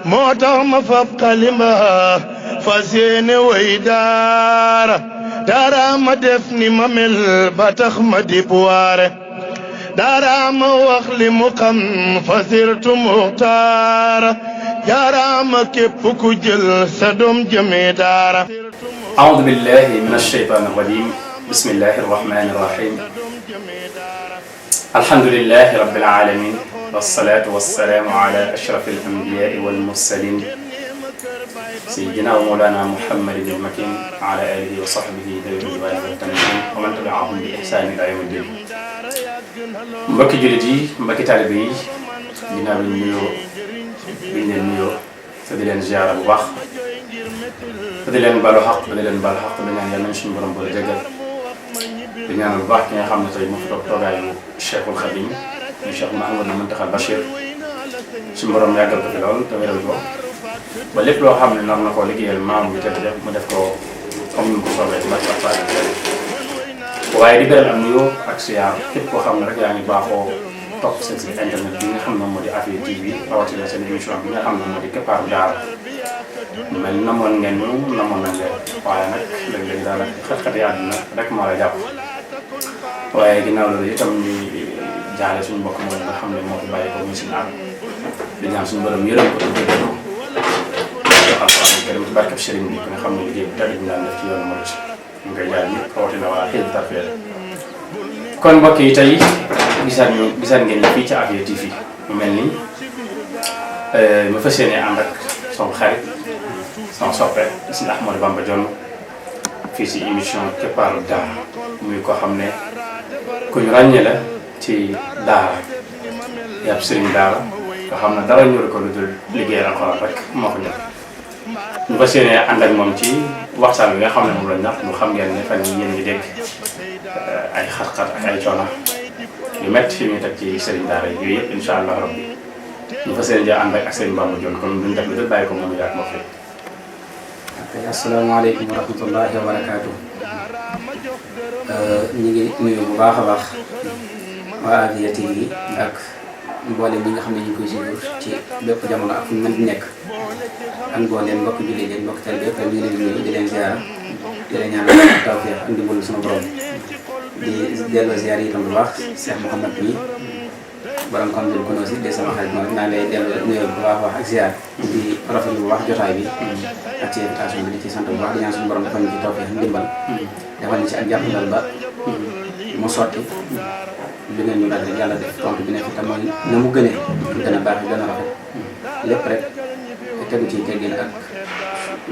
moo tax ma fab xalima fas yéene way daara daara ma def ni ma mel ba tax ma di puwaare daara ma wax li mu xam fasirtu muxtaara jaara ma képp ku jël sa doom jëmee daara. أعوذ بالله من الشيطان الرجيم بسم الله الرحمن الرحيم الحمد لله رب العالمين والصلاة والسلام على أشرف الأنبياء والمرسلين سيدنا ومولانا محمد المكين على آله وصحبه ذوي الرضوان والتمكين ومن تبعهم بإحسان إلى يوم الدين. mbokki jullit yi mbokki taalibe yi ginnaaw bi ñu nuyoo te di leen ziyaara bu baax te di leen balu xaq te di leen balu xaq di ñaan yàlla nañ suñu borom boole jégal di ñaan bu baax ki nga xam ne tey moo fi toog toogaayu Cheikhul Khadim ñu Cheikh Mouhamadou Mountakha Bachir suñu borom yàggal ko fi lool te wéral ko ba lépp loo xam ne nar na koo liggéeyal maam bi te mu def ko comme ni mu ko soobee ci barke waaye di beral am nuyoo ak siyaar képp koo xam ne rek yaa ngi baaxoo topp seen site internet bi nga xam ne moo di Afia TV rawatina seen émission bi nga xam ne moo di Keppaaru Daara mel namoon ngeen ñu namoon nañ leen waaye nag léeg-léeg daanaka xat-xati àdduna rek moo la jàpp waaye ginnaaw loolu itam ñuy jaale suñu mbokk moom nga xam ne moo fi bàyyi ko muy suñu àll di ñaan suñu borom yërëm ko te dégg ko alxuraan karim ci barkeb sëriñ bi nga xam ne liggéey bu tedd ñu daan def ci yoonu Mouride ñu koy jaay ñëpp rawatina waa Hizbut Tarqiyyah kon mbokk yi tey gisaan ngeen fii ci Afia TV mu mel ni ma fas yéene ànd ak sama xarit sama soppe Sëriñ Ahmadou Bamba Dione fii ci émission Keppaaru Daara muy ko xam ne ku ñu ràññee la ci daara yàpp sëriñ daara nga xam ne dara ñëw ko lu dul liggéey alxuraan rek moo ko ñor ñu fas yéene ànd ak moom ci waxtaan bi nga xam ne moom lañ nax mu xam ngeen ne fan yi yéen ngi dégg ay xat-xat ak ay coono yu métti yu ñuy teg ci sëriñ daara yi yooyu yëpp incha allah rabbi ñu fas yéene ànd ak Sëriñ Bamba Dione kon duñ def lu dul bàyyi ko moom yaag moo fi. asalaamaaleykum wa rahmatullahi wa barakaatu. ñu ngi nuyu bu baax a baax waa Afia TV ak mboolem bi nga xam ne ñu ngi koy suivre ci bépp jamono ak fu mu mën di nekk ak mboolem mbokk jullit yi mbokk taalibe yëpp ñu ngi leen di nuyu di leen ziar di leen ñaanal tawfiq ak ndimbalu sunu borom di delloo ziar yi itam bu baax Cheikh Mouhamad mi borom xam ne ko aussi de sama xarit moom naa lay delloo nuyu bu baax a baax ak ziar di rafetlu bu baax jotaay bi ak ci invitation bi di ci sant bu baax di ñaan suñu borom defal ñu ci tawfiq ak ndimbal defal ñu ci ak jàppandal ba mu sotti bi ngeen ñu laaj rek yàlla def tontu bi nekk te mooy na mu gënee gën a baax gën a rafet lépp rek tegu ci teggin ak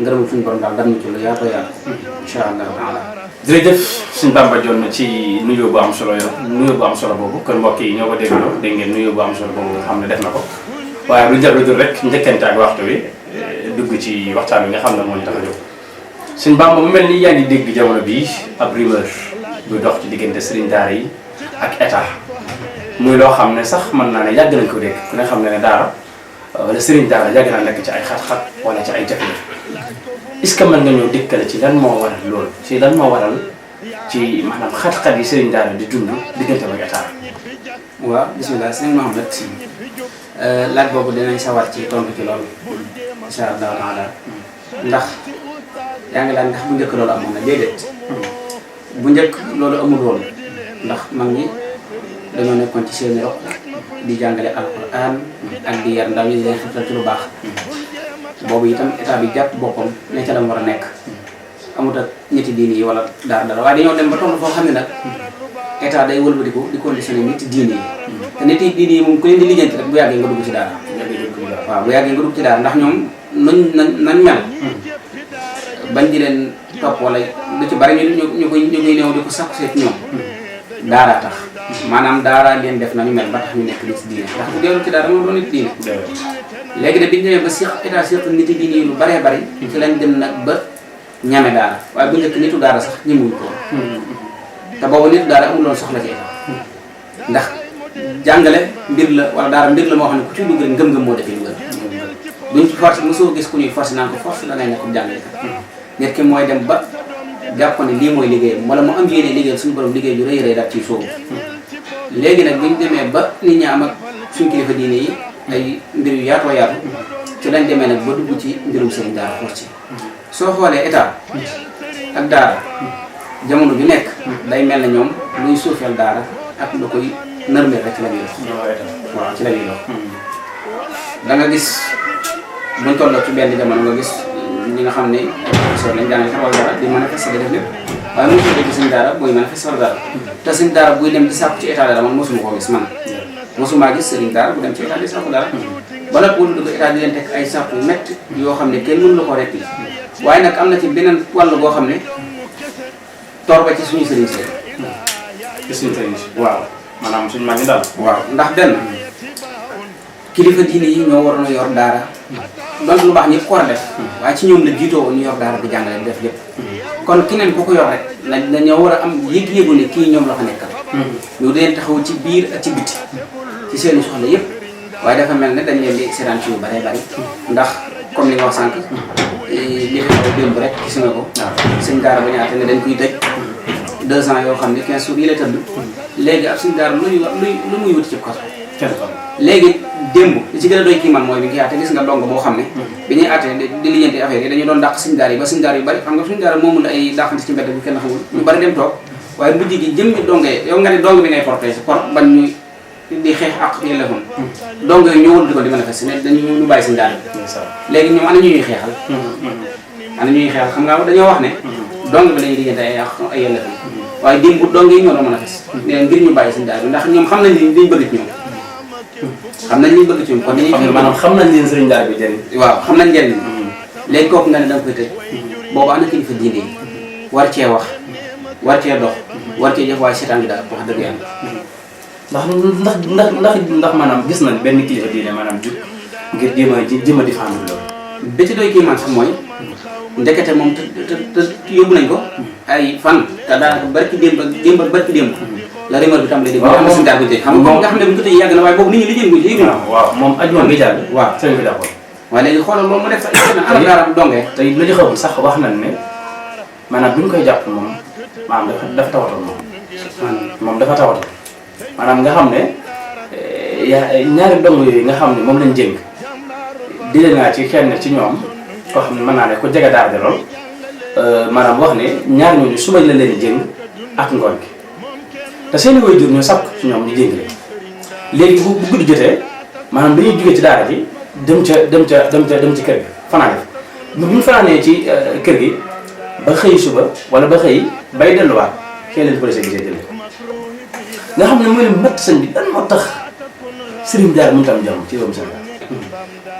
ngërëmu suñu borom daal dam ñu ci lu yaatoo yaatu incha allahu taala. jërëjëf Sëriñ Bamba Dione ci nuyoo bu am solo boobu kon mbokk yi ñoo ko dégloo dégg ngeen nuyoo bu am solo boobu nga xam ne def na ko waaye lu jar lu dul rek njëkkante ak waxtu wi dugg ci waxtaan wi nga xam ne moo ñu tax a jóg. Sëriñ Bamba mu mel ni yaa ngi dégg jamono bii ab rumeur buy dox ci diggante sëriñ daara yi ak état muy loo xam ne sax mën naa ne yàgg nañ ko dégg ku ne xam ne daara wala sëriñ daara yàgg naa nekk ci ay xat-xat wala ci ay jafe-jafe est-ce que mën nga ñëw dikkale ci lan moo waral loolu ci lan moo waral ci maanaam xat-xat yi sëriñ daara di dund diggante ak état. waaw bisimilah sëriñ Mouhamed laaj boobu dinañ sawar ci tontu ci loolu incha allahu taala ndax yaa ngi laaj ndax bu njëkk loolu amoon na déedéet bu njëkk loolu amul woon ndax mag ñi dañoo nekkoon ci seeni roq di jàngale alquran ak di yar ndaw ñi di leen xetal ci lu baax boobu itam état bi jàpp boppam ne ca la war a nekk amut ak ñetti diini yi wala dara waaye dañoo dem ba toll foo xam ne nag état day wëlbatiku di conditionné ñetti diini yi te ñetti diini yi moom ku leen di lijjanti rek bu yàggee nga dugg ci daara waaw bu yàggee nga dugg ci daara ndax ñoom nañ mel bañ di leen topp wala lu ci bari ñu koy néew di ko sàkku seet ñoom daara tax maanaam daara leen def nañu mel ba tax ñu nekk nit diine ndax bu dellu ci daara moom doon nit diine léegi nag biñu demee ba état surtout nit diine yi lu baree bari ci lañ dem nag ba ñame daara waaye bu njëkk nitu daara sax ñëmuñ ko te boobu nitu daara amul loon soxla ci état ndax jàngale mbir la wala daara mbir la moo xam ne ku ci dugg rek ngëm-ngëm moo defee lu gën duñ ci force mosoo gis ku ñuy force naan ko force la ngay nekk jàngalekat nit ki mooy dem ba jàpp ne lii mooy liggéeyam wala mu am yéene liggéeyal suñu borom liggéey ju rëy rëy daal ciy sóobu léegi nag bi ñu demee ba nit ñi am ak suñ kilifa diine yi ay mbir yu yaatoo yaatu ci lañ demee nag ba dugg ci mbirum sëriñ daara xool ci soo xoolee état ak daara jamono ju nekk day mel ne ñoom luy suufeel daara ak lu koy nërmeel rek ci la ñuy dox waaw ci la ñuy dox da nga gis buñ tolloo ci benn jamono nga gis ñi nga xam ne ay professeur lañ jàngale xamal dara di manifester di def lépp waaye mosu dégg sëñ daara buy manifester dara te sëñ daara buy dem di sàkku ci état dara man mosuma koo gis man mosuma gis sëriñ daara bu dem ci état di sàkku dara ba nag wóolu dugg état di leen teg ay sàkku yu métti yoo xam ne kenn mënu la ko rek li waaye nag am na ci beneen wàll boo xam ne toor ba ci suñu sëriñ si ci suñu sëriñ si waaw maanaam suñu mag ñi daal waaw ndax benn kilifa diine yi ñoo waroon a yor daara donc lu baax ñëpp ko war a def waaye ci ñoom la jiitoo woon ñu yor daara di jàngale def lépp kon keneen ku ko yor rek dañoo war a am yëg-yëgu ne kii ñoom la fa nekkal ñu di leen taxaw ci biir ak ci biti ci seeni soxla yëpp waaye dafa mel ne dañ leen di seetaan ci yu bare bari ndax comme li nga wax sànq li fi xaw démb rek gis nga ko sëñ daara ba ñaata ne dañ koy tëj 2 ans yoo xam ne 15 jours yi la tëdd léegi ab sëñ daara lu muy wuti ci kaso léegi démb li ci gën a doy kii man mooy bi ngi àtte gis nga dong boo xam ne bi ñuy àtte di lijjanti affaire yi dañu doon dàq sëñ daara yi ba sëñ daara yu bari xam nga sëñ daara moomul ay dàqante ci mbedd bu kenn xamul ñu bari dem toog waaye mujj gi jëmmi dongee yow nga ne dong bi ngay protéger pour bañ ñu di xeex ak téléphone dong yooyu ñëwul di ko di manifester ne dañu ñu bàyyi sëñ daara léegi ñoom ana ñuy xeexal ana ñuy xeexal xam nga dañoo wax ne dong bi lañuy lijjanti ay ak ay téléphone waaye démb bu dong yi ñoo doon manifester ne ngir ñu bàyyi sëñ daara bi ndax ñoom xam nañ ni liñ bëgg ci ñoom xam nañ liñ bëgg ci ñoom kon dañuy maanaam xam nañ leen sëriñ daara bi jëriñ waaw xam nañ njëriñ léegi kooku nga ne da nga koy tëj boobu ana kilifa diine yi war cee wax war cee dox war cee jëf waaye seetaan gi daal wax dëgg yàlla ndax maanaam gis nañ benn kilifa diine maanaam jug ngir jéem a défendre loolu ba ci doy kii man sax mooy ndekete moom te yóbbu nañ ko ay fan te daanaka barki démb la rumeur bi tàmbalee dégg nga am na sëñ daara bu ñu tëj xam nga nga xam ne bu ñu ko tëjee yàgg na waaye boobu nit ñi lijjeen guñ ci waaw moom ajuma bi jàll waaw sëñ bi d'accord waaye léegi xoolal loolu mu def fa ala daara bu dongee te la ñu xamul sax wax nañ ne maanaam bu ñu koy jàpp moom maanaam dafa tawatal moom dafa tawatal maanaam nga xam ne ñaari dong yooyu nga xam ne moom lañ jëng dile naa ci kenn ci ñoom koo xam ne mën naa ne ko jege daara de lool maanaam wax ne ñaar ñooñu suba la leen jëng ak ngoon gi te seeni waajur ñoo sàkk ci ñoom ñu jëng leen léegi bu guddi jotee maanaam dañuy jógee ci daara ji dem ci kër gi fanaan bu ñu fanaanee ci kër gi ba xëy suba wala ba xëy bay delluwaat xëy leen police gisee jëlee nga xam ne mooy leen matt sëñ bi lan moo tax sëriñ daara mënut a am jàmm ci réewum Sénégal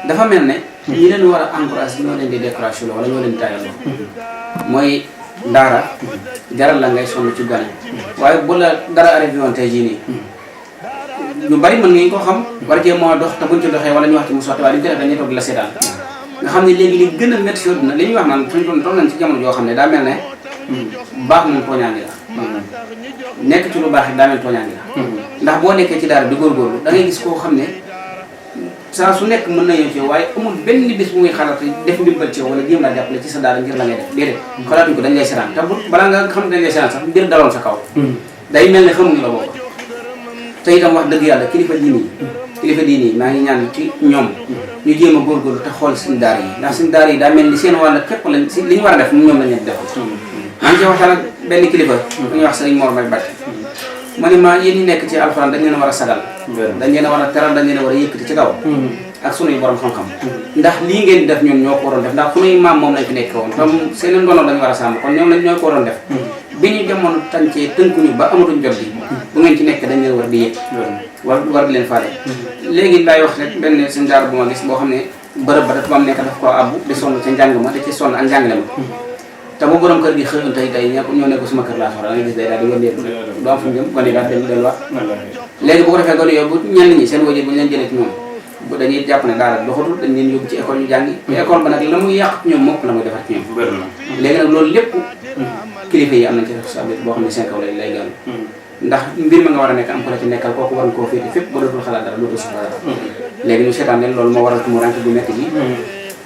dafa mel ne ñi leen war a encouragé ñoo leen di décoration wala ñoo leen di tayal mooy daara jaral la ngay sonn ci gane waaye bu la dara arrivé woon tey jii nii ñu bari mën ngeen ko xam war cee moo dox te buñ ci doxee wala ñu wax ci mu sotti waaye duñ ko def dañuy toog di la seetaan nga xam ne léegi li gën a métti si àdduna li ñuy wax naan suñ toll nañ ci jamono joo xam ne daa mel ne baax moom tooñaangi la nekk ci lu baax it daa mel tooñaangi la ndax boo nekkee ci daara di góorgóorlu da ngay gis koo xam ne saa su nekk mën na ñëw ci yow waaye amul benn bis bu muy xalaat def ndimbal ci yow wala jéem laa jàppale ci sa daara ngir la ngay def déedéet xalaatuñ ko dañ lay seetaan te balaa nga xam ne dañ lay seetaan sax mbir daloon sa kaw day mel ne xamuñu la bokk te itam wax dëgg yàlla kilifa diini yi maa ngi ñaan ci ñoom ñu jéem a góorgóorlu te xool suñu daara yi ndax suñu daara yi daa mel ni seen wàll képp lañ si li ñu war a def ñoom lañ leen def maa ngi ci waxtaan ak benn kilifa bu ñuy wax sëriñ Mor Mbay Bàcc ma ne ma yéen ñi nekk ci alxuraan dañ leen a war a sagal dañ leen a war a teral dañ leen a war a yëkkati ci kaw ak sunuy borom xam-xam ndax lii ngeen di def ñun ñoo ko waroon def ndax sunuy maam moom lañ fi nekk woon comme seen ndono lañu war a sàmm kon ñoom lañ ñoo ko waroon def bi ñu jamono tàncee tënkuñu ba amatuñ jot bi bu ngeen ci nekk dañ leen war di yëg war di leen faale léegi laay wax rek benn seen daara bu ma gis boo xam ne bërëb ba dafa am nekk daf ko abbu di sonn ca njàng ma da ci sonn ak njàngale ma te bu borom kër gi xëyoon tey ñoo nekk suma kër laa soxla da ngay gis day daal di wëndeeku doo am fu mu jëm gone daal dem delluwaat léegi bu ko defee gone yooyu bu ñenn ñi seen wajur bu ñu leen jëlee ci ñoom bu dañuy jàpp ne daara doxatul dañ leen yóbbu ci école ñu jàngi te école ba nag la muy yàq ci ñoom mopp la muy defar ci ñoom léegi nag loolu lépp kilifa yi am nañ ci responsabilité boo xam ne seen kaw lay gàllu ndax mbir ma nga war a nekk am ko la ci nekkal kooku war nga koo féete fépp ba dootul xalaat dara dootul soxla dara léegi ñu seetaan leen loolu moo waral mu rank bu métti bi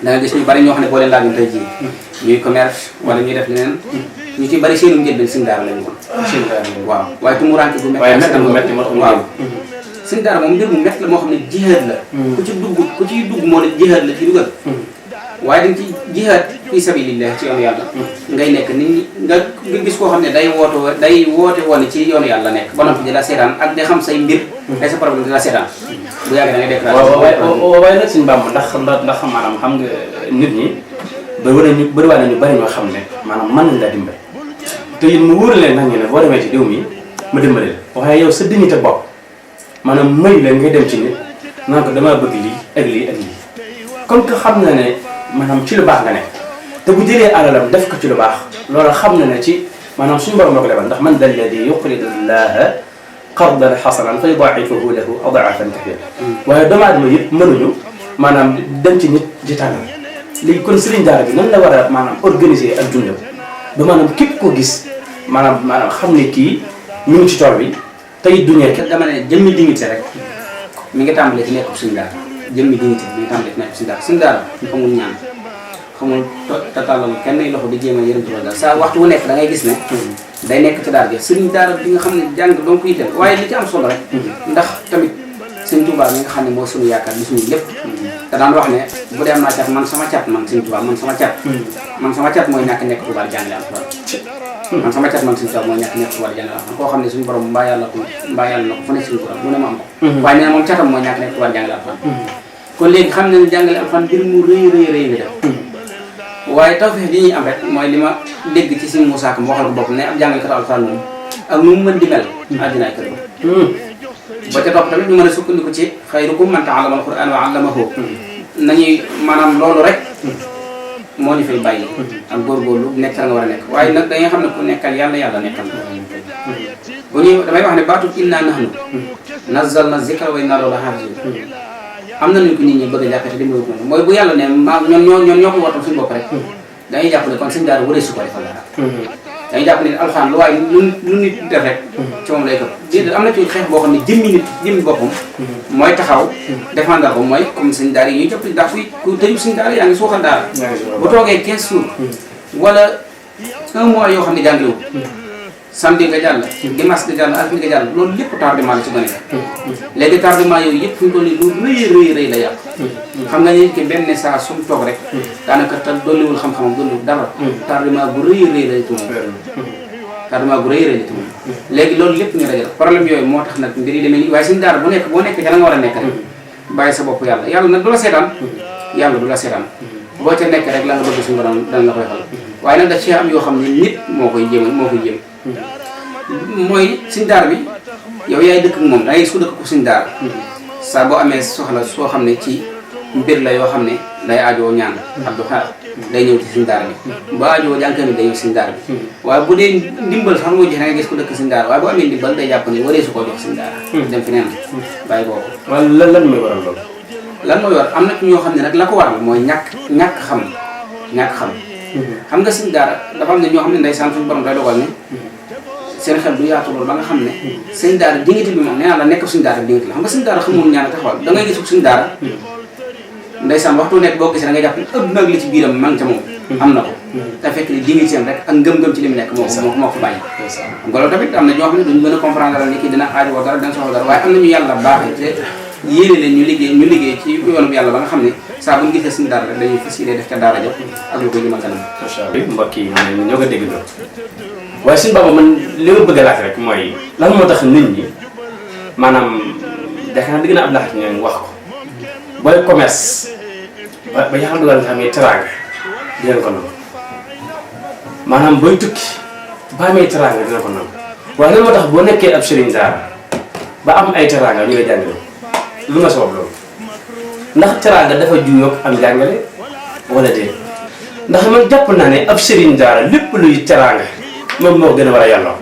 da nga gis ñu bari ñoo xam ne boo leen laajoon tey jii ñuy commerce wala ñuy def leneen ñu ci bari seenu njëlbeen seen daara lañu woon waaw waaye tu mu rank bu métti waaw sëñ daara moom mbir mu métti la moo xam ne jihaad la ku ci dugg moo ne jihaad la ci dugal waaye dañ ci jihaad fi sabilillah ci yoonu yàlla ngay nekk nit ñi nga gis koo xam ne day woote woon ci yoonu yàlla nekk ba noppi di la seetaan ak di xam say mbir ay sa problème di la seetaan bu yàggee da ngay déclaré waaye nag suñu Bàmba ndax maanaam xam nga nit ñi bëriwaay nañu bari ñoo xam ne maanaam mën nañ laa dimbale te it mu wóor leen nag ñu ne boo demee ci diw mi ma dimbale la waaye yow sa dignité bopp maanaam may la ngay dem ci nit naan ko damaa bëgg lii ak lii ak lii comme que xam na ne maanaam ci lu baax nga nekk te bu jëlee alalam def ko ci lu baax loolu xam na ne ci maanaam suñu borom la ko lebal ndax man dal ladhi yuqridu llaha qardan hasanan fa yudaa'ifahu lahu ad'aafan kathiira waaye doomu aadama yëpp mënuñu maanaam dem ci nit di tànnal léegi kon sëriñ daara bi nan la war a maanaam organiser ak dundam ba maanaam képp koo gis maanaam xam ne kii ñu ngi ci tool bi tey du ñeeke dama ne jëmmi dignité rek mi ngi tàmbale ci nekkub suñu daara jëmmi dignité mi ngi tàmbale ci nekkub suñu daara xamul ñaan xamul tataalal kenn loxo di jéem a yërëm ci daal saa waxtu wu nekk da ngay gis ne day nekk ci daara ji sëriñ daara bi nga xam ne jàng donc koy dem waaye li ci am solo rek ndax tamit sëñ Tuubaa mi nga xam ne mooy suñu yaakaar di suñu lépp te daan wax ne bu dee am naa cat man sama cat man sëñ Tuubaa man sama cat mooy ñàkk nekk Tuubaa di jàngale alxuraan man sama cat man sëñ Tuubaa mooy ñàkk nekk Tuubaa di jàngale alxuraan koo xam ne suñu borom mbaa yàlla na ko fu nekk suñu borom lu ne ma am ko waaye nee na moom catam mooy ñàkk nekk Tuubaa di jàngale alxuraan kon léegi xam ne ne jàngale alxuraan mbir mu rëy nga def waaye tawfeex li ñuy am rek mooy li ma dégg ci sëñ Moussa Ka mu waxal ko bopp ne ab jàngalekat alxuraan moom ak nu mu mën di mel àddinaay kër ba ca topp tamit ñu mën a sukkandiku ci xayrukum man ta'allama al-Qur'an wa 'allamahu nañuy maanaam loolu rek moo ñu fay bàyyi ak góorgóorlu nekkal nga war a nekk waaye nag da nga xam ne ku nekkal yàlla nekkal bu ñuy damay wax ne baatu inna nahnu nazzalna zikra wa inna lahu lahafizun am na nuñ ko nit ñi bëgg a jàppee te dimbali ko mooy bu yàlla ne ñoom ñoo ko wartal suñu bopp rek dañuy jàpp ne kon sëñ daara waree su ko defal dara dañuy jàpp ne alxuraan lu waaye lu nit def rek ci moom lay këpp déedéet am na ci xeex boo xam ne jëmmi boppam mooy taxaw défendre ko mooy comme sëñ daara yi ñuy jàpp ndax ku tëju sëñ daara yaa ngi suuxal daara bu toogee 15 jours wala 1 mois yoo xam ne jàngiwul samedi nga jàll dimanche nga jàll altine nga jàll loolu lépp tardement la ci gone léegi tardement yooyu yëpp fu ñu toll nii lu rëy la yàq xam nga ni ki benn saa su mu toog rek daanaka te dolliwul xam-xamam dolliwul dara tardement bu rëy la ci moom tardement bu rëy la ci moom léegi loolu lépp ñu dajal problème yooyu moo tax nag mbir yi demee nii waaye suñu daara boo nekk ca la nga war a nekk rek bàyyi sa bopp yàlla nag du la seetaan boo ca nekk rek la nga bëgg suñu borom dana la koy xal waaye nag da ci am yoo xam ne nit moo koy jéem mooy suñ daara bi yow yaay dëkk ak moom da ngay gis ko dëkk ko suñ daara saa boo amee soxla soo xam ne ci mbir la yoo xam ne day aajoo ñaan abdou xaar day ñëw ci suñ daara bi bu aajoo jànkamit day ñëw suñ daara bi waaye bu dee ndimbal sax moo joxe da ngay gis ko dëkk suñ daara waaye bu amee ndimbal day jàpp ne waree su koo jox suñ daara dem fi neen bàyyi boobu wala lan mooy waral loolu lan mooy war am na ci ñoo xam ne nag la ko waral mooy ñàkk xam xam nga suñ daara dafa am ne ñoo xam ne ndeysaan suñu borom day dogal ne seen xel du yaatu loolu ba nga xam ne seen daara dignité bi moom nee naa la nekk suñu daara dignité la xam nga suñu daara xamul ñaan taxawal da ngay gis suñu daara ndeysaan waxtu nekk boo gisee da ngay jàpp ne ëpp nag li ci biiram ma ngi ca moom am na ko te fekk ne dignité rek ak ngëm-ngëm ci li mu nekk moo ko bàyyi xam nga loolu tamit am na ñoo xam ne duñu mën a comprendre ni kii dina aajowoo dara dina soxla dara waaye am na ñu yàlla baaxee te yéene leen ñu liggéey ci yoonu yàlla ba nga xam ne saa bu ñu gisee suñu daara rek dañuy fas yéene def ca daara ja ak lu koy jëmal kanam mbokk yi ñoo ko dégg loolu waaye suñu Bàmba man li ma bëgg a laaj rek mooy lan moo tax nit ñi maanaam defe naa dëgg na ab laaj ñu wax ko booy commerce ba yàlla dugal nga xam ne teraanga dina ko nangu maanaam booy tukki ba amee teraanga dina ko nangu waaye lan moo tax boo nekkee ab sëriñ daara ba am ay teraanga ñu lay jàngale lu ma sabab loolu ndax teraanga dafa juyoog am jàngale wala déet ndax man jàpp naa ne ab sëriñ daara lépp luy teraanga moom moo gën a war a yàlla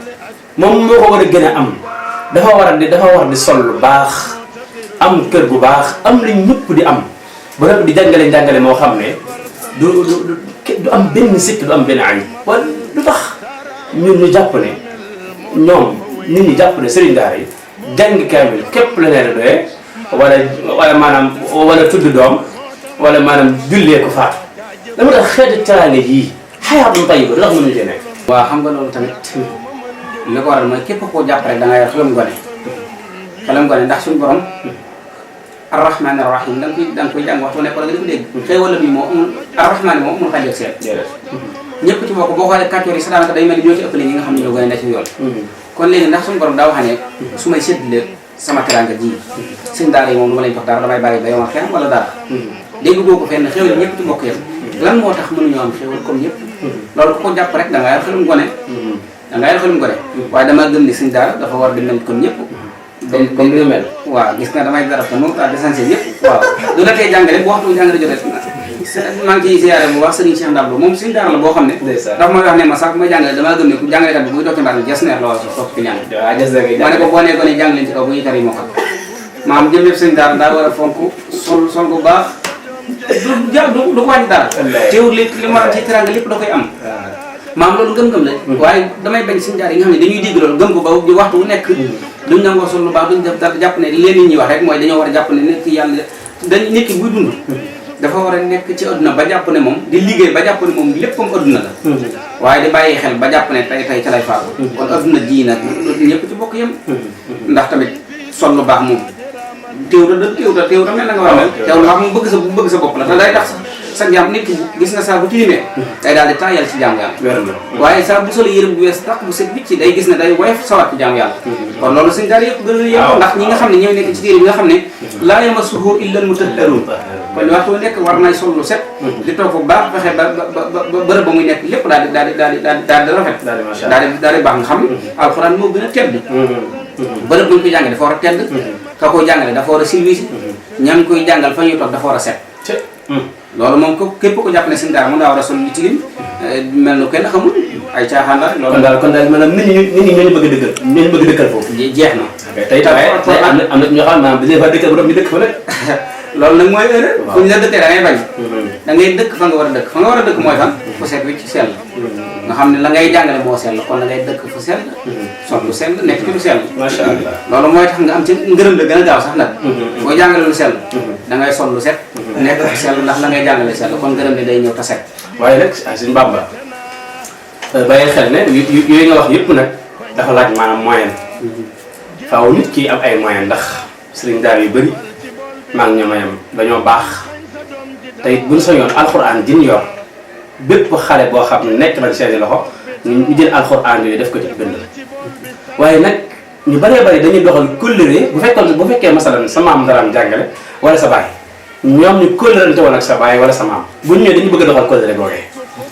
moom moo ko war a gën a am dafa war di sol lu baax am kër gu baax am li ñëpp di am ba nag di jàngale moo xam ne du am benn sikk du am benn añ wala lu tax ñun ñu jàpp ne ñoom nit ñi jàpp ne sëriñ daara yi jàng kaamil képp la leen doyee wala maanaam wala tudd doom wala maanaam jullee ko faatu dama tax xeetu teraanga yii xayaatun tayyiba lu tax mënuñu cee nekk. waaw xam nga loolu tamit li ko waral mooy képp koo jàpp rek da ngay xelum gone xelam gone ndax suñu borom arrahmaani rahim da nga koy jàng waxtu nekk wala nga di ko dégg xéewal bi moo amul arrahmaani moom amul xàjj ak seet ñëpp ci bokk boo xoolee kàccoor yi sa daanaka day mel ni ñoo ci ëppale ñi nga xam ne ñoo gën a nekk ci yoon kon léegi ndax suñu borom daa wax ne su may séddale sama teranga ji sëñ daara yi moom du ma leen jox dara damay bàyyi ba yomal xeex wala dara dégg boo ko fenn xéewal ñëpp ci bokk yam lan moo tax mënuñoo am xéewal comme ñëpp loolu ku ko jàpp rek da nga yar xelum gone waaye dama gëm ni sëñ daara dafa war di mel comme ñëpp comme li mel waaw gis nga damay dara te moom desensé ñëpp waaw du la tey jàngale bu waxtu jàngale jotee maa ngi ciy ziyaare bu baax sëriñ Cheikh Ndablo moom sëñ daara la boo xam ne dafa may wax ne ma sax may jàngale damaa gëm ne ku jàngalekat bi buy toog ci mbaar jas neer la war a toog ci ñàng ma ne ko boo nee gone jàng leen ci kaw bu ñuy tari moo xam maam jëm yëpp sëñ daara daa war a fonk sol bu baax du ko wàññi dara teewul li ma ci teranga lépp da koy am maam loolu gëm-gëm la waaye damay bañ suñu jaar yi nga xam ne dañuy dégg loolu gëm ko ba waxtu wu nekk duñ nangoo sol lu baax duñ def dara jàpp ne leen nit ñi wax rek mooy dañoo war a jàpp ne nit ki yàlla nit ki buy dund dafa war a nekk ci adduna ba jàpp ne moom di liggéey ba jàpp ne moom léppam adduna la waaye di bàyyi xel ba jàpp ne tey ca lay faatu kon adduna ji nag ñëpp ci bokk yem ndax tamit sol lu baax moom teew ta mel na nga war a mel teew lu baax moom bëgg sa bopp la te day tax sa jàmm nit ki gis nga saa bu tilimee day daal di taayal ci jaamu yàlla waaye saa bu solo yére bu wees tax bu set bicc day gis ne day woyof sawat ci jaamu yàlla kon loolu suñ daal yëpp gën a yëpp ndax ñi nga xam ne ñooy nekk ci téere bi nga xam ne laa yamassuhu illa al-mutahharuun kon waxtu nekk war nay sol lu set di toog bu baax fexe ba bërëb ba muy nekk lépp daal di rafet daal di baax nga xam alxuraan moo gën a tedd bërëb bu ñu koy jàngale dafa war a tedd ka koy jàngale dafa war a silvisi ñam koy jàngal fa ñuy toog dafa war a set loolu moom ko képp ko jàpp ne seen daara moom daa war a sol li tilim mel na kenn xamul ay caaxaan la loolu kon daal maanaam nit ñi ñooñu bëgg a dëkkal ñooñu bëgg a dëkkal foofu jeex na tey am na ñoo xam maanaam dañuy fa dëkkal ba doom ñu dëkk fa nag loolu nag mooy erreur fu ñu la dëkkee da ngay bañ da ngay dëkk fa nga war a dëkk fa nga war a dëkk mooy fan fu set wi ci sell nga xam ne la ngay jàngale moo sell kon la ngay dëkk fu sell sol lu sell nekk ci lu sell macha allah loolu mooy tax nga am ci ngërëm la gën a gaaw sax nag boo jàngale lu sell da ngay sol lu set nekk fu sell ndax la ngay jàngale sell kon ngërëm li day ñëw te set waaye nag suñu Bamba bàyyi xel ne yooyu nga wax yëpp nag dafa laaj maanaam moyen faaw nit ki am ay moyen ndax sëriñ daara yu bëri maa ngi ñoom dañoo baax te it buñ sañoon alxuraan jin yor bépp xale boo xam ne nekk nañ seeni loxo ñu jël alxuraan yooyu def ko ci bind waaye nag ñu bëree bëri dañuy doxal kóllëre bu fekkee masalan sa maam daraam jàngale wala sa baay ñoom ñu kóllërante woon ak sa baay wala sa maam buñ ñëwee dañu bëgg a doxal kóllëre googee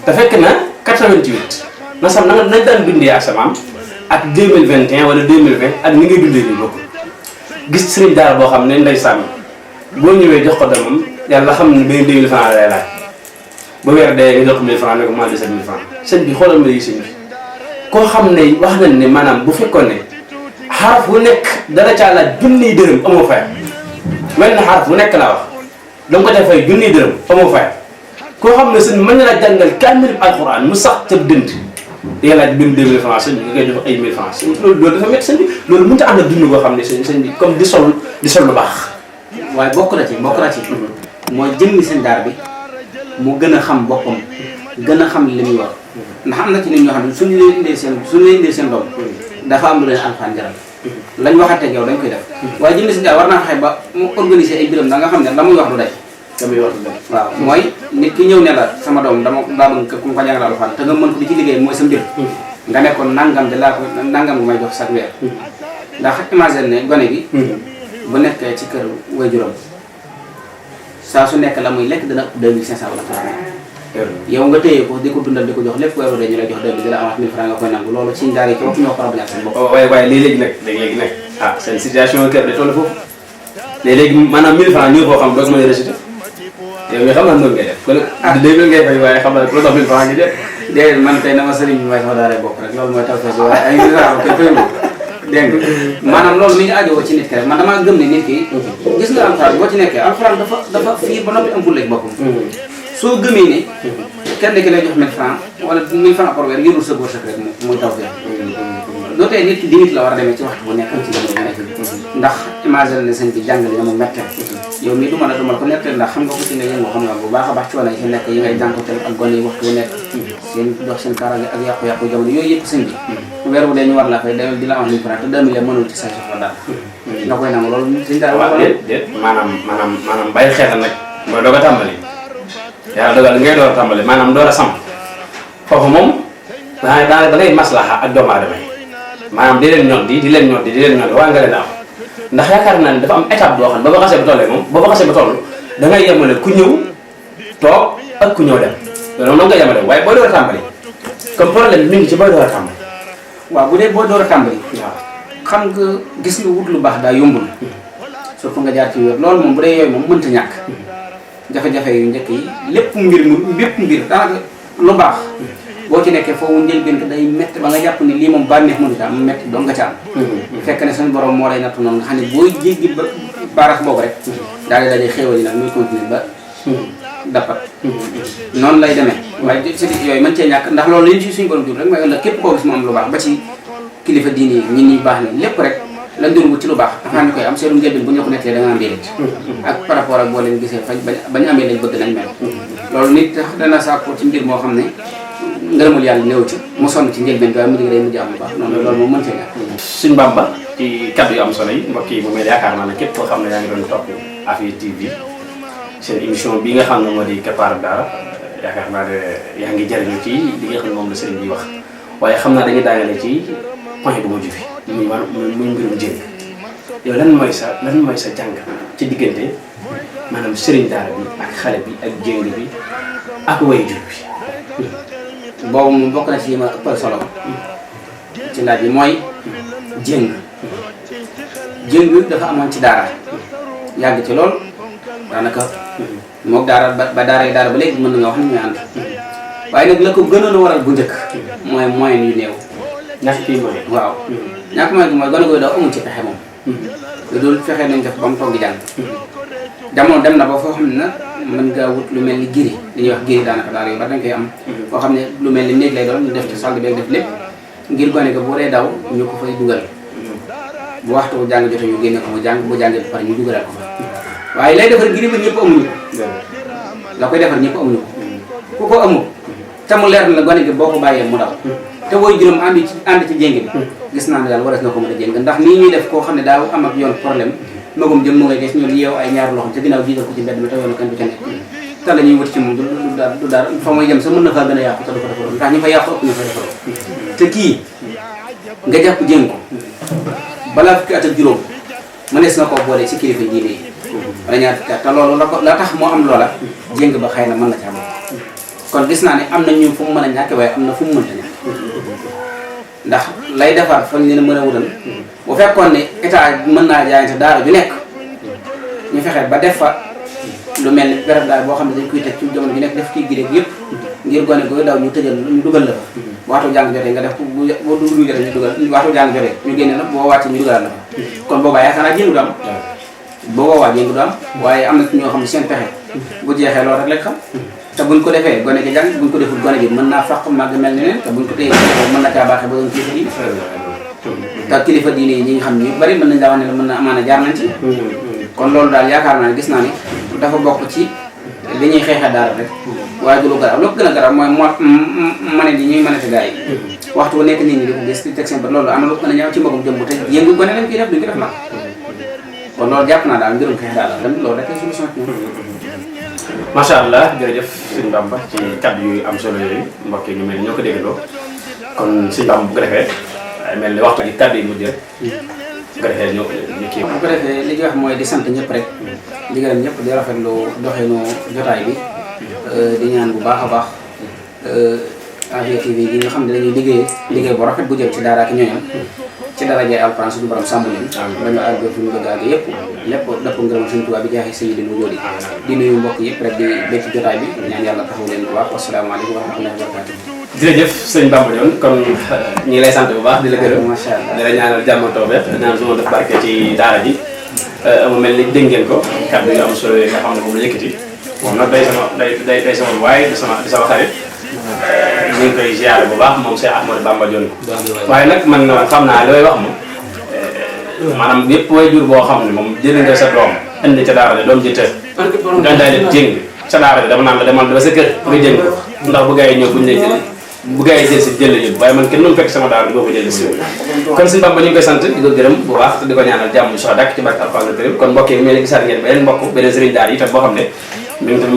te fekk na 88 na sam nañ daan bindee ak sa maam ak 2021 wala 2020 ak ni ngay dundee nii bokkul gis sëriñ daara boo xam ne ndeysaan boo ñëwee jox ko doomam yàlla xam ne benn 2000 francs lay laaj ba weer dee nga jox ko 1000 francs ne ko moins de 7000 francs sëñ bi xoolal ma yi sëñ bi koo xam ne wax nañ ne maanaam bu fekkoon ne xaraf bu nekk dara caa laaj junniy dërëm amoo fay mel na xaraf bu nekk laa wax da nga ko def fay junniy dërëm amoo fay koo xam ne sëñ mën na la jàngal kaamil alxuraan mu sax ca dënd day laaj benn 2000 francs sëñ bi nga koy jox ay 1000 francs loolu dafa métti sëñ bi loolu mënut a ànd ak dund boo xam ne sëñ bi comme di sol lu baax. waaye bokk na ci mooy jëmmi seen daar bi mu gën a xam boppam gën a xam li muy war ndax am na ci nit ñoo xam ne suñu leen indee seen doom dafa am lu leen alxuraan jaral lañ waxateeg yow dañ koy def waaye jëmmi seen daar war naa fexe ba mu organiser ay biram da nga xam ne la muy wax du day waaw mooy nit ki ñëw ne la sama doom daa bëgg ku ko jàngal alxuraan te nga mën ko di ci liggéey mooy sa mbir nga nekkoon nangam de laa ko nangam may jox chaque weer ndax imagine ne gone gi bu nekkee ci kër waajuram saa su nekk la muy lekk dana ëpp 2500 wala 3000 yow nga téye ko di ko dundal di ko jox lépp ko weeru de ñu lay jox 2000 di la amaat 1000 francs nga koy nangu loolu ci ndaar yi ci bopp ñoo ko rabal seen bopp waaye léegi nag seen situation kër de toll foofu léegi maanaam 1000 francs ñoo koo xam doog mën a récité yow nga xam naa noonu ngay def kon 2000 ngay fay waaye xam naa ku la dox 1000 francs ngi def déedéet man tey dama sëriñ bi may sama daaree bopp rek loolu mooy taw fees waaye ay misaaru koy fay dégg nga maanaam loolu mi ngi aajowoo ci nit ki rek man damaa gëm ne nit ki gis nga alxuraan boo ci nekkee alxuraan dafa fiir ba noppi am fulla ci boppam soo gëmee ne kenn ki lay jox 1000 francs wala 1000 francs par weer yorul sa wërsëg rek mooy taw fees doo tey nit ki di nit la war a demee ci waxtu bu nekk ci jamono bu nekk ndax imagine ne sëñ bi jàngale na mu mette yow mii du mën a dumal ko nettali ndax xam nga ko ci nga yëngu xam nga bu baax a baax coono yi ci nekk yi ngay jànkuwanteel ak gone yi waxtu wu nekk seen dox seen kaaraange ak yàqu-yàqu jamono yooyu yëpp sëñ bi weer wu dee ñu war laa fay di la am 1000 francs te 2000 mënul ci sa soxla daal nga koy nangu loolu sëñ daal waaw déet maanaam bàyyi xel nag mooy doog a tàmbali yàlla dogal ngay door a tàmbali maanaam door a samp foofu moom da ngay maslaxa ak doomu aadama yi maanaam di leen ñor waa nga leen am ndax yaakaar naa ne dafa am étape boo xam ne ba fa xasee ba tollee moom ba fa xasee ba toll da ngay yemale ku ñëw toog ak ku ñëw dem loolu moom nga yemale waaye boo door a tàmbali comme problème bi mi ngi ci booy door a tàmbali. waaw bu dee boo door a tàmbali. waaw xam nga gis nga wut lu baax daa yombul. surtout nga jaar ci yoon loolu moom bu dee yooyu moom mënta ñàkk. jafe-jafe yu njëkk yi lépp mbir daanaka lu baax. boo ci nekkee foofu njëlbéen ko day métti ba nga jàpp ni lii moom bànneex mënu ci am métti doo nga ci am. fekk ne suñu borom moo lay nattu noonu nga xam ne booy jéggi ba baaraas boobu rek. daal di daje xéewal yi nag muy continuer ba. dappat noonu lay demee waaye yooyu mën cee ñàkk ndax loolu li ñu ci suñu borom jur rek mooy ëllëg képp koo gis mu am lu baax ba ci kilifa diini yi ñit ñi baax ni lépp rek lañ doon wut ci lu baax dafa ñu koy am seenu njëlbéen bu ñu ko nettee da nga am déedéet ak par rapport ak boo leen gisee fañ bañ amee lañ bëgg nañ mel loolu nit tax dana sàkku ci mbir moo xam ne ngërëmul yàlla néew ci mu sonn ci njëlbéen waaye mu digg day mujj am lu baax noonu loolu moom mën cee ñàkk Sëñ Bamba ci kaddu yu am solo yi mbokk yi bu mel yaakaar naa ne képp koo xam ne yaa ngi doon topp Afia TV seen émission bi nga xam ne moo di Keppaaru Daara yaakaar naa ne yaa ngi jariñu ci li nga xam ne moom la sëriñ bi wax waaye xam naa dañuy daanale ci point bu mujj bi muy mbirum jéng yow lan mooy sa jàng ci diggante maanaam sëriñ daara bi ak xale bi ak jéng bi ak waajur bi boobu moom bokk na ci yi ma ëppal solo ci laaj bi mooy jéng dafa amoon ci daara yàgg ci lool daanaka moog daara ba daara ba léegi mën na nga wax ni ñuy ànd waaye nag la ko gënoon a waral bu njëkk mooy moyen yu néew ñàkk kii mooy waaw ñàkk moyen bi mooy gën a koy daw amul ci pexe moom lu dul fexe nañ def ba mu toog di jàng jamono dem na ba foo xam ne nag mën ngaa wut lu mel ni giri li ñuy wax giri daanaka daara yu bari dañ koy am foo xam ne lu mel ni néeg lay doon ñu def ci salle bi def lépp ngir gone ko boo dee daw ñu ko fay dugal bu waxtu jàng jotee ñu génne ko mu jàng bu jàngee ba pare ñu dugalal ko fa waaye lay defar giri ba ñëpp amuñu ko la koy defar ñëpp amuñu ko ku ko amul te mu leer na la gone gi boo ko bàyyee mu daw te woy juróom ànd ci jéng bi gis naa ne daal waras na ko mën a jéng ndax nii ñuy def koo xam ne daaw am ak yoon problème magum jëm mu ngay gis ñu yeew ay ñaar loxo te ginnaaw jiital ko ci mbedd mi te yoonu kenn du ca nekk te la ñuy wut ci moom du daal fa muy jëm sa mën na faa gën a yàqu te du ko defaroon ndax ñu fa yàqu ëpp ñu fa defaroon te kii nga jàpp jéng ko balaa fukki at ak juróom mënees na koo boole ci kilifa diine yi wala ñaar fukki at te loolu la tax moo am loola jéng ba xëy na mën na ca am kon gis naa ne am na ñu fu mu mën a ñàkk waaye am na fu mu mënta ñàkk ndax lay defar fa ñu leen mën a wutal bu fekkoon ne état mën naa jaayante daara ju nekk ñu fexe ba def fa lu mel ni période daal boo xam ne dañ koy teg ci jamono ju nekk def kii gi rek yëpp ngir gone gooy daw ñu tëjal ñu dugal la fa waxtu jàng jotee nga def boo du jotee ñu dugal waxtu jàng jotee ñu génne la boo wàccee ñu dugalal la fa kon boobaa yaakaar naa jéngu du am boobaa jéngu du am waaye am na ñoo xam ne seen pexe bu jeexee loolu rek lañ xam te buñ ko defee gone gi jàng buñ ko deful gone gi mën naa fàq màgg mel ne neen te buñ ko téye mën na caa baaxee ba doon kilifa diine te kilifa diine yi ñi nga xam ne ñu bari mën nañ daa wax ne la mën na amaana jaar nañ ci kon loolu daal yaakaar naa ne gis naa ni dafa bokk ci li ñuy xeexee daara rek waaye du lu garab lu ko gën a garab mooy mane di ñuy mënate gars yi waxtu nekk nit ñi di ko gis di teg seen bët loolu am na lu gën a ñaaw ci mbagum jëm te yëngu gone lañ koy def duñ ko def nag kon loolu jàpp naa daal mbirum xeex daal tamit loolu rek solution ci macha allah jërëjëf sëñ Bamba ci kaddu yu am solo yooyu mbokk yi ñu mel ni ñoo ko déggandoo kon sëñ Bamba bu ko defee mel ni waxtu bi kaddu yi mujj rek bu ko defee ñu kii. bu ko defee li ñuy wax mooy di sant ñëpp rek di gërëm ñëpp di rafetlu doxinu jotaay bi di ñaan bu baax a baax Afia TV gi nga xam ne dañuy liggéey bu rafet bu jëm ci daara ak ñooñam ci darajee alxuraan suñu borom sàmm leen ba ñu àgg fu ñu bëgg a àgg yëpp lépp dëpp ngërëm Sëñ Tuubaa bi jaaxee Sayyidul Wujuudi di nuyu mbokk yëpp rek di béy ci jotaay bi ñaan yàlla taxaw leen bu baax wasalaamaaleykum wa rahmatullahi wa barakatuh jërëjëf sëñ Bamba Dione kon ñu ngi lay sant bu baax di la gërëm macha allah di la ñaanal jàmm tawfeex ñaan suma def barke ci daara ji mu mel ni dégg ngeen ko kàddu yu am solo yi nga xam ne moom la yëkkati moom nag day sama waaye di sama xarit ñu ngi koy ziare bu baax moom Cheikh Ahmadou Bamba Dione waaye nag man xam naa li may wax moom maanaam yëpp way jur boo xam ne moom jël nga sa doom indi ca daara doom ji tër nga daay def jéng ca daara bi dama naan la demal ba sa kër nga jéng ko ndax bu gars yi ñëw buñ lay jël bu gars yi jël si jël yëpp waaye man kenn doon fekk sama daara boo ko jël si kon suñu Bamba ñu ngi koy sant di ko gërëm bu baax te di ko ñaanal jàmm bu sox dak ci barke Alxuraan karim kon mbokk yi mel ni gisaat ngeen beneen mbokk beneen sëriñ daara itam boo xam ne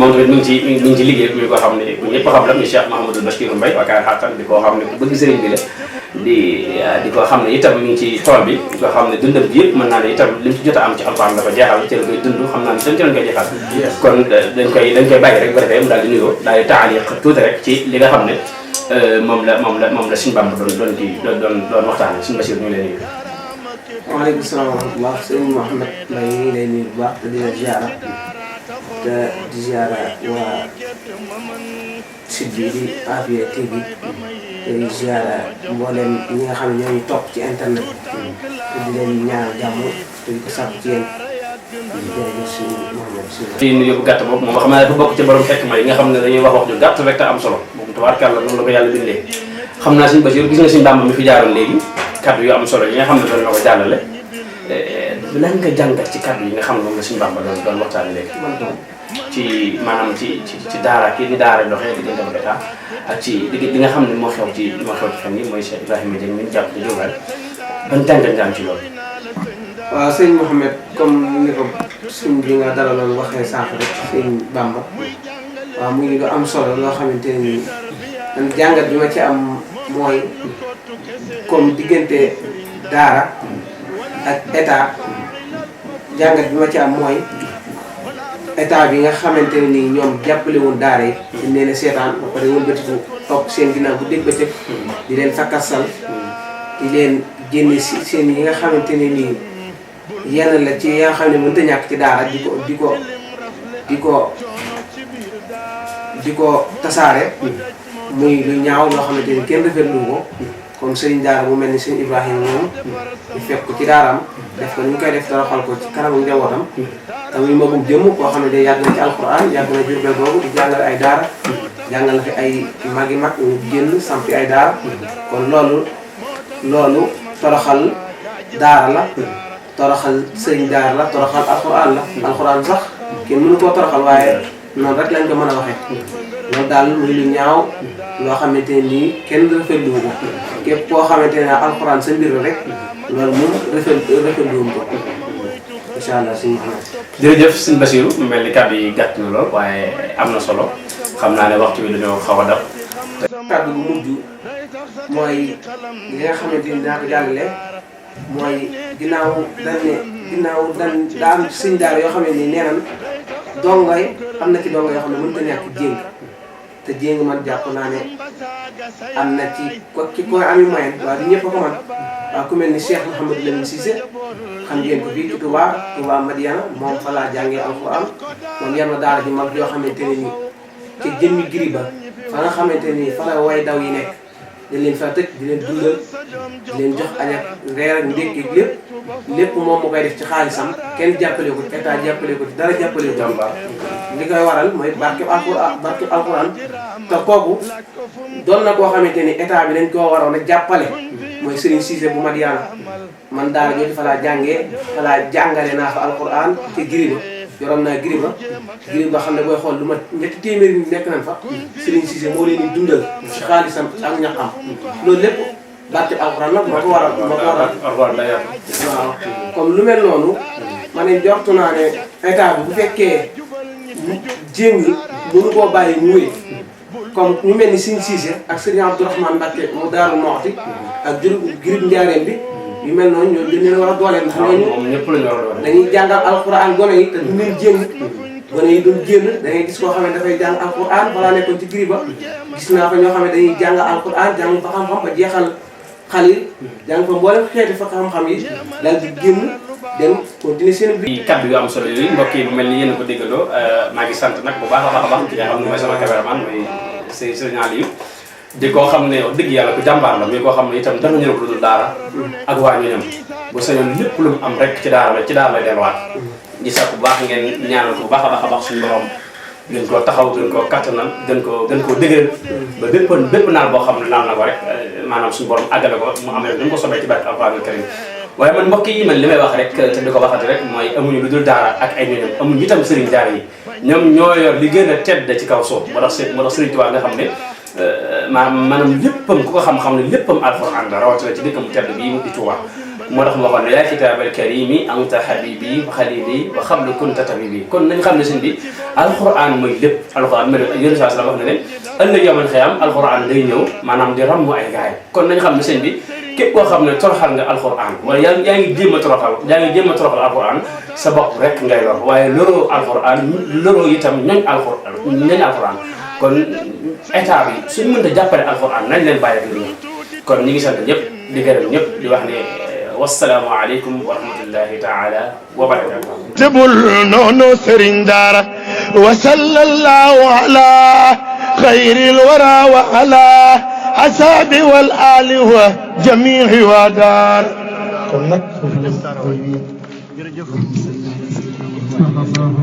moom tamit mi ngi ci liggéey mi ko xam ne ñëpp xam la muy Cheikh Mouhamadou Bachir Mbaye waakaar xaatan di koo xam ne ku bëgg sëriñ bi la di ko xam ne itam mi ngi ci tool bi di ko xam ne dundam bi yëpp mën naa ne itam li mu ci jot a am ci Alxuraan dafa jeexal ci la koy dund xam naa ne itam ci lañ koy jeexal kon dañ koy bàyyi rek ba defee mu daal di nuyoo daal di taaliq tuuti rek ci li nga xam ne moom la suñu Bamba doon waxtaanee suñu Bachir ñu ngi lay nuyu. waaleykum salaam wa rahmatulah sëñ Mouhamed Mbaye ñu ngi lay nuyu bu baax te di la ziara te di ziara waa site bi di Afia TV te di ziara mboolem ñi nga xam ne ñoo ñu topp ci internet te di leen ñaanal jàmm te di ko sàkku ci yéen jërëjëf sëñ Mouhamed si ci nuyu bu gàtt boobu moom xam naa dafa bokk ci borom fekk ma yi nga xam ne dañuy wax ju gàtt rek te am solo moom tubaarkàlla noonu la ko yàlla bindee xam naa suñu Bachir gis nga suñu Bamba mi fi jaaroon léegi kaddu yu am solo yi nga xam ne doon na ko jàllale lan nga jàngat ci kaddu yi nga xam ne moom la suñu Bamba doon waxtaane léegi ci maanaam ci daara kii di daara doxee di gënte ba état ak ci li nga xam ne moo xew ci fan yi mooy Cheikh Ibrahima Dieng mi ñu jàpp di jógal ban jàngat nga am ci loolu. waaw sëñ Mouhamed comme ni ko suñ bi nga dalaloon waxee sànq rek sëñ Bamba waaw muy lu am solo loo xamante ne nii man jàngat bi ma ci am mooy comme diggante daara ak état jàngat bi ma ci am mooy état bi nga xamante ne nii ñoom jàppale woon daara yi dañ leen a seetaan ba pare wëlbatiku topp seen ginnaaw bu dégg bëccëg di leen fakkasal di leen génne si seen yi nga xamante ne nii yenn la ci yi nga xam ne mënut a ñàkk ci daara di ko tasaare muy lu ñaaw loo xamante ni kenn rafetlu ko comme sëriñ daara bu mel ni sëriñ Ibrahima moom ñu fekk ko ci daaraam def ko ni ñu koy def toroxal ko ci kanamu njabootam te muy magum jëmm koo xam ne day yàgg na ci alxuraan yàgg na Jurbel boobu di jàngale ay daara jàngal na fi ay magi mag ñu génn sampi ay daara kon loolu toroxal daara la toroxal sëriñ daara la toroxal alxuraan la alxuraan sax kenn mënu koo toroxal waaye noonu rek lañ ko mën a waxee loolu daal muy lu ñaaw loo xamante ne nii kenn rafetlu ko képp koo xamante ne alxuraan sa mbir rek loolu moom rafetlu ko incha allah suñu xarit. jërëjëf sëñ Bassirou mu mel ni kàddu yi gàtt na lool waaye am na solo xam naa ne waxtu bi dañoo xaw a dab. kàddu gu mujj mooy li nga xamante ni dinaa ko jàllale mooy ginnaaw daa am sëñ daara yoo xam ne nii nee nañ dongay am na ci dongo yoo xam ne mënut a ñàkk jéng te jéng man jàpp naa ne am na ci koy ami moyen waaye du ñëpp a ko man waaw ku mel ni Cheikh Mouhamadou Lamine Cissé xam ngeen ko fii ci Touba Madiana moom fa laa jàngee alxuraan moom yar na daara ji mag yoo xamante ne nii ca jëmmi giri ba fa nga xamante ni fa la way daw yi nekk dañ leen fa tëj di leen dundal di leen jox añ ak reer ak ndékki lépp moom mu koy def ci xaalisam kenn jàppale ko état jàppale ko ci dara jàppale ko li koy waral mooy barke alxuraan te kooku doon na koo xamante ni état bi dañ koo waroon a jàppale mooy Serigne Cissé bu Madiana man daara jooju fa laa jàngee fa laa jàngale naa fa alxuraan ci giri ba yoroon naa giri ba xam ne booy xool lu ma ñetti téeméeri nit nekk nañ fa Serigne Cissé moo leen di dundal ci xaalisam ak ñaxam loolu lépp barke alxuraan nag moo ko waral waaw comme lu mel noonu ma ne jortu naa ne état bi bu fekkee jéng mënu koo bàyyi mu wéy comme ñu mel ni Serigne Cissé ak Serigne Abdourahmane Mbacké mu Daaru Moxti ak girib njaareem bi yu mel noonu ñooñu dañ leen war a dooleel ndax ñooñu dañuy jàngal alxuraan gone yi te duñ leen jéng gone yi duñ génn da ngay gis koo xam ne dafay jàng alxuraan balaa nekkoon ci giri ba gis naa fa ñoo xam ne dañuy jàng alxuraan jàng fa xam-xam ba jeexal xalil jàng fa mboolem xeeti fa xam-xam yi daal di génn dem continuer seen bi kaddu yu am solo yooyu mbokk yi bu mel ni yéen a ko déggandoo maa ngi sant nag bu baax a baax ci nga xam ne mooy sama cameraman mooy Sëriñ Aliou di koo xam ne wax dëgg yàlla ku jàmbaar la muy koo xam ne itam dara ñëw ko dul daara ak waa ñoñam bu sañoon lépp lu mu am rek ci daara lay delluwaat di sax bu baax ngeen ñaanal ko bu baax a baax suñu borom gën koo taxaw gën koo kattanal gën koo dëgëral ba bépp naal boo xam ne naal na ko rek maanaam suñu borom àggale ko mu amee dañ ko sobee ci barke Alxuraan karim waaye man mbokk yi man li may wax rek te di ko waxati rek mooy amuñu lu dul daara ak ay ñoñam amuñu itam sëriñ daara yi ñoom ñoo yor li gën a tedd ci kaw suuf moo tax sëriñ Tuubaa nga xam ne maanaam léppam ku ko xam-xam ne léppam alxuraan la rawatina ci dëkkam tedd bii mu di Tuubaa moo tax mu waxoon ne yaa kitaabal karimi anta habibi wa xalili wa xablu kunta tabibi kon nañ xam ne sëñ bi alxuraan mooy lépp alxuraan ma yéen saa wax na ne ëllëg yawmal xiyaam alxuraan day ñëw maanaam di rammu ay gaay kon nañ xam ne sëñ bi képp koo xam ne toroxal nga alxuraan wala yaa ngi jéem a toroxal alxuraan sa bopp rek ngay lor waaye loroo alxuraan loroo itam ñooñ alxuraan kon état bi suñu mënta jàppale alxuraan nañ leen bàyyi ak li kon ñi ngi sant ñëpp di gërëm ñëpp di wax ne wassalaamu aleykum wa rahmatullahi taala wa barakatuh tebul noonu sëriñ daara wa sallallahu ala xayril wara wa ala asaabi wal ali wa jamihi wa daar kon nag